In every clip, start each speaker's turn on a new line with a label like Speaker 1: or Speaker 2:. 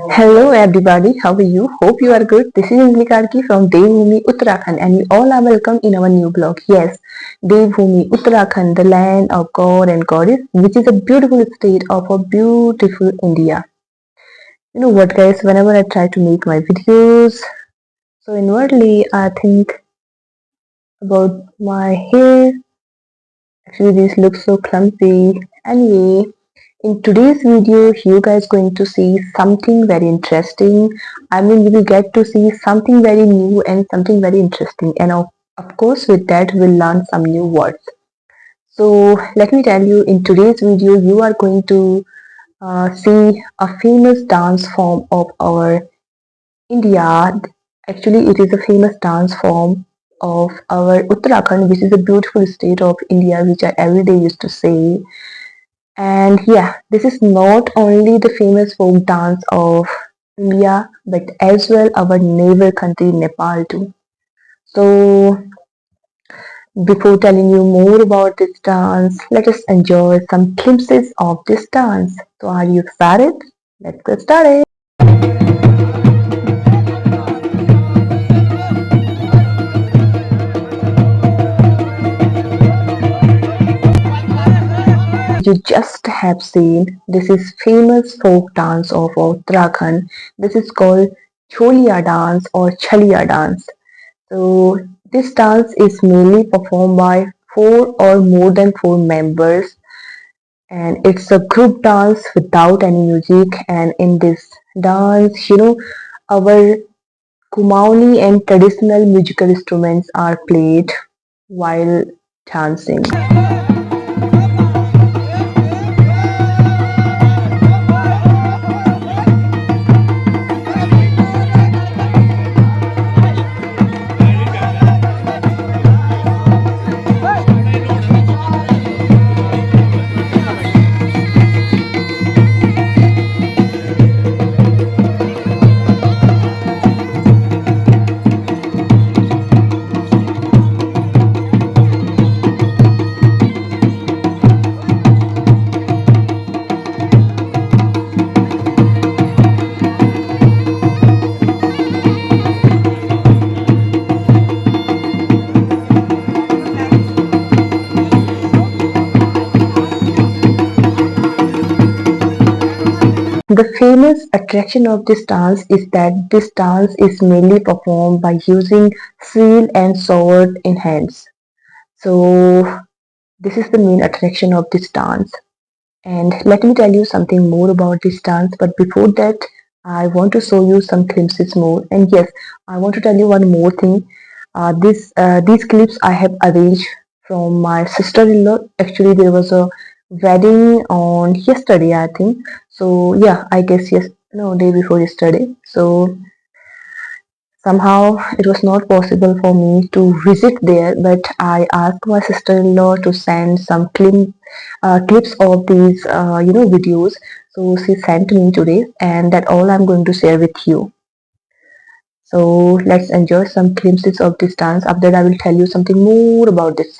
Speaker 1: Hello everybody, how are you? Hope you are good. This is Anjali Karki from Devbhoomi, Uttarakhand, and you all are welcome in our new blog. Yes, Devbhoomi, Uttarakhand, the land of God and Goddess, which is a beautiful state of a beautiful India. You know what, guys? Whenever I try to make my videos, so inwardly I think about my hair. Actually, this looks so clumsy. Anyway, in today's video, you guys going to see something very interesting. I mean, you will get to see something very new and something very interesting. And of course, with that, we'll learn some new words. So let me tell you, in today's video, you are going to see a famous dance form of our India. Actually, it is a famous dance form of our Uttarakhand, which is a beautiful state of India, which I every day used to say. And yeah, this is not only the famous folk dance of India, but as well our neighbor country Nepal too. So before telling you more about this dance, let us enjoy some glimpses of this dance. So are you excited? Let's get started. You just have seen this is famous folk dance of Uttarakhand. This is called Cholia dance or Chalia dance. So this dance is mainly performed by four or more than four members, and it's a group dance without any music. And in this dance, our Kumaoni and traditional musical instruments are played while dancing. The famous attraction of this dance is that this dance is mainly performed by using shield and sword in hands. So this is the main attraction of this dance. And let me tell you something more about this dance. But before that, I want to show you some glimpses more. And yes, I want to tell you one more thing. These clips I have arranged from my sister-in-law. Actually, there was a wedding on yesterday, I think. So yeah, I guess yes, no, day before yesterday. So somehow it was not possible for me to visit there, but I asked my sister-in-law to send some clips of these, videos. So she sent me today, and that all I'm going to share with you. So let's enjoy some glimpses of this dance. After that, I will tell you something more about this.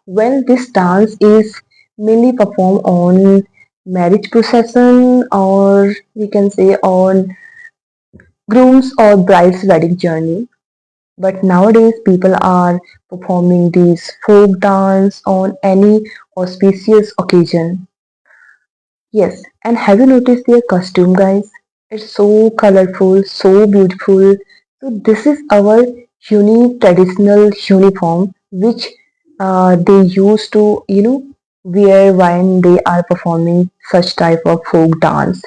Speaker 1: Well, this dance is mainly performed on marriage procession, or we can say on groom's or bride's wedding journey. But nowadays, people are performing these folk dance on any auspicious occasion. Yes, and have you noticed their costume, guys? It's so colorful, so beautiful. So this is our unique traditional uniform, which they used to, wear when they are performing such type of folk dance.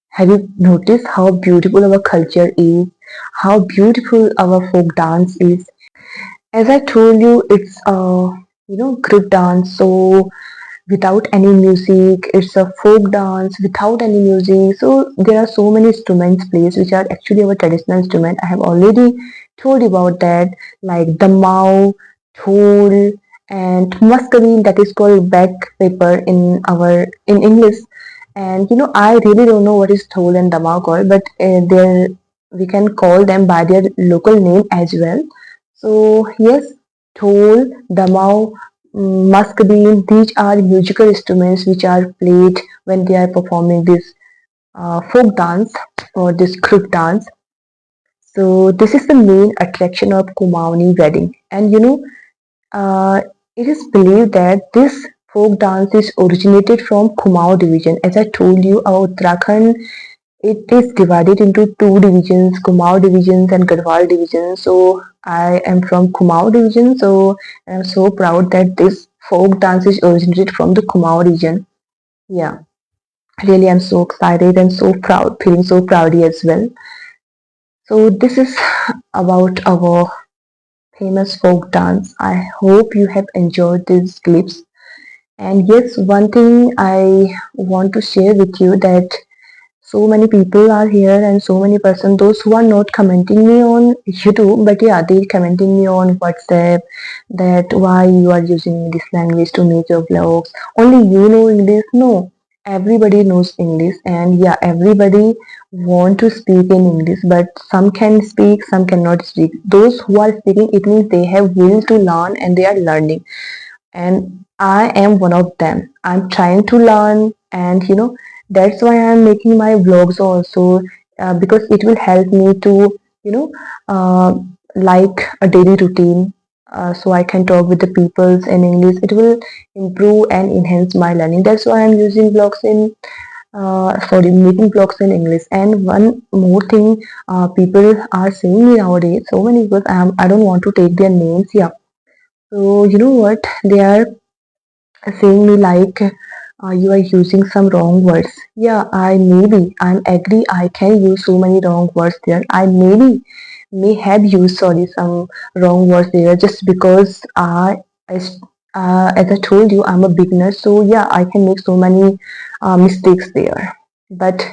Speaker 1: Have you noticed how beautiful our culture is? How beautiful our folk dance is? As I told you, it's a group dance. So without any music, it's a folk dance without any music. So there are so many instruments placed which are actually our traditional instrument. I have already told you about that, like damau, dhol, and muscadine, that is called back paper in English. And I really don't know what is dhol and damau called, but there we can call them by their local name as well. So yes, dhol, damau, muscadine, these are musical instruments which are played when they are performing this folk dance or this group dance. So this is the main attraction of Kumaoni wedding, and uh, it is believed that this folk dance is originated from Kumaon division. As I told you, our Uttarakhand, it is divided into two divisions, Kumaon divisions and Garhwal division. So I am from Kumaon division, so I'm so proud that this folk dance is originated from the Kumaon region. Yeah, really, I'm so excited and so proud, feeling so proud as well. So this is about our famous folk dance. I hope you have enjoyed these clips. And yes, one thing I want to share with you that so many people are here and so many person, those who are not commenting me on YouTube, but yeah, they commenting me on WhatsApp that why you are using this language to make your vlogs. Only you know English? No, everybody knows English, and yeah, everybody want to speak in English, but some can speak, some cannot speak. Those who are speaking, it means they have will to learn and they are learning, and I am one of them. I'm trying to learn, and that's why I'm making my vlogs also, because it will help me to you know uh, like a daily routine, so I can talk with the peoples in English. It will improve and enhance my learning. That's why I'm using vlogs in sorry, making vlogs in English. And one more thing, people are saying me nowadays, so many people, I don't want to take their names. Yeah, so you know what, they are saying me like, you are using some wrong words. Yeah, I'm agree, I can use so many wrong words there. I may have used, sorry, some wrong words there, just because as, as I told you, I'm a beginner, so yeah, I can make so many mistakes there. But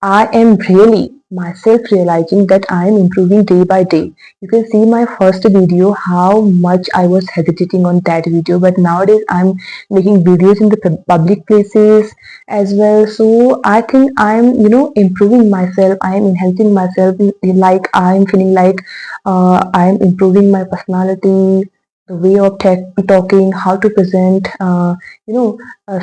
Speaker 1: I am really myself realizing that I am improving day by day. You can see my first video how much I was hesitating on that video, but nowadays I'm making videos in the public places as well. So I think I'm improving myself. I am enhancing myself. Like I'm feeling like I am improving my personality, the way of talking, how to present.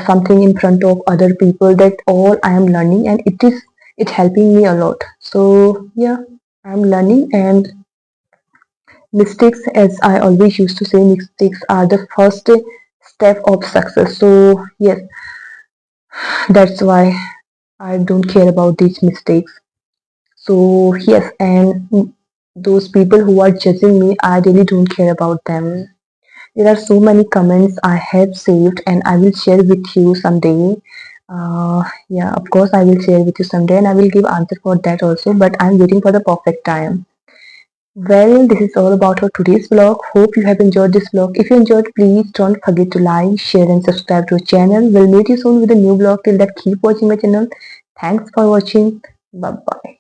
Speaker 1: Something in front of other people. That all I am learning, and it helping me a lot. So yeah, I'm learning, and mistakes, as I always used to say, mistakes are the first step of success. So yes, that's why I don't care about these mistakes. So yes, and those people who are judging me, I really don't care about them. There are so many comments I have saved, and I will share with you someday. Yeah, of course, I will share with you someday, and I will give answer for that also. But I'm waiting for the perfect time. Well, this is all about our today's vlog. Hope you have enjoyed this vlog. If you enjoyed, please don't forget to like, share, and subscribe to our channel. We'll meet you soon with a new vlog. Till that, keep watching my channel. Thanks for watching. Bye bye.